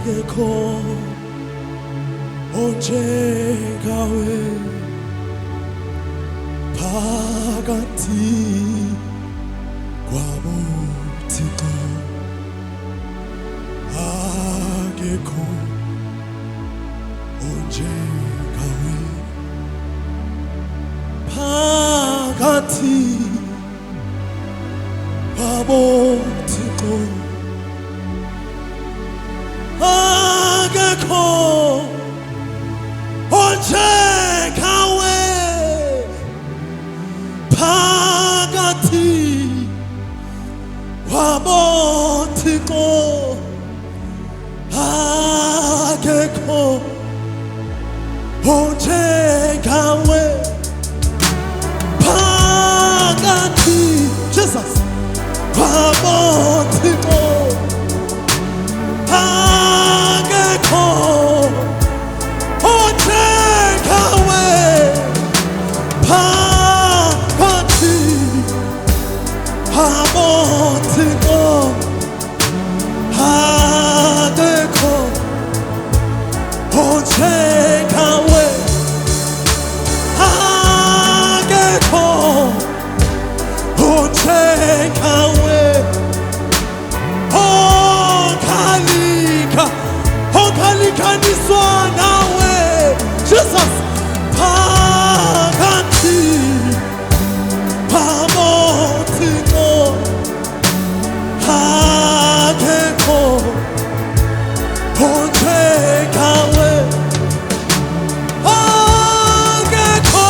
akekho onjengawe phakathi kwabo Thixo akekho onjengawe phakathi kwabo Thixo akekho onjengawe phakathi kwabo Thixo akekho onjengawe phakathi Jesus kwabo Thixo akekho onjengawe phakathi kwabo Thixo akekho onjengawe akekho onjengawe onkalikaniswa nawe Jesus phakathi kwabo Thixo akekho onjengawe akekho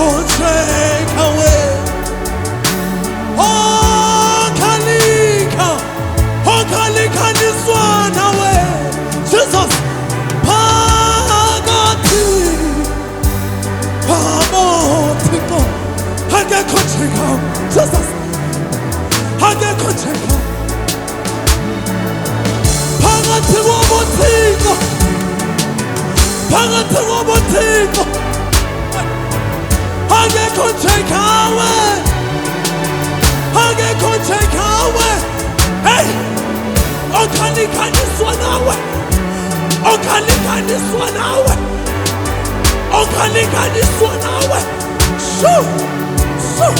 onjengawe onkalikaniswa nawe Jesus phakathi kwabo Thixo akekho onjengawe Jesus akekho onjengawe phakathi kwabo Thixo phakathi kwabo Thixo akekho onjengawe akekho onjengawe hey onkalikaniswa nawe onkalikaniswa nawe onkalikaniswa nawe shoo shoo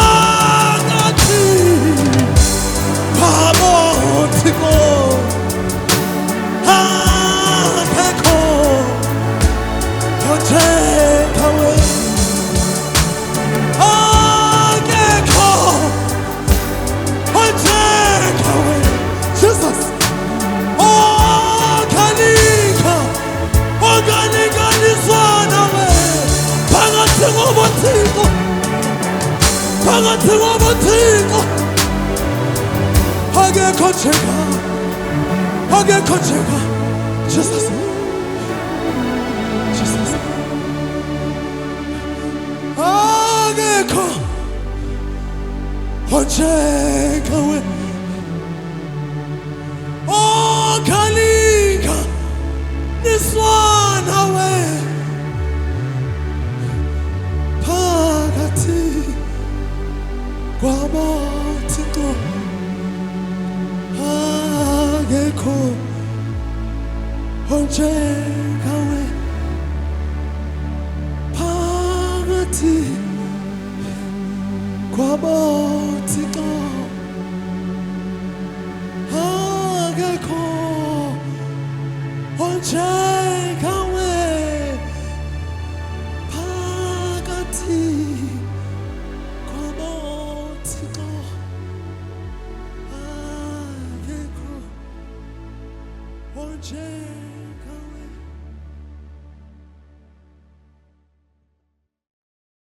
phakathi kwabo Thixo akekho onjengawe akekho onjengawe Jesus Jesus akekho onjengawe onkalikaniswa nawe phakathi kwabo Thixo akekho onjengawe phakathi kwabo Thixo akekho onjengawe phakathi kwabo Thixo one chain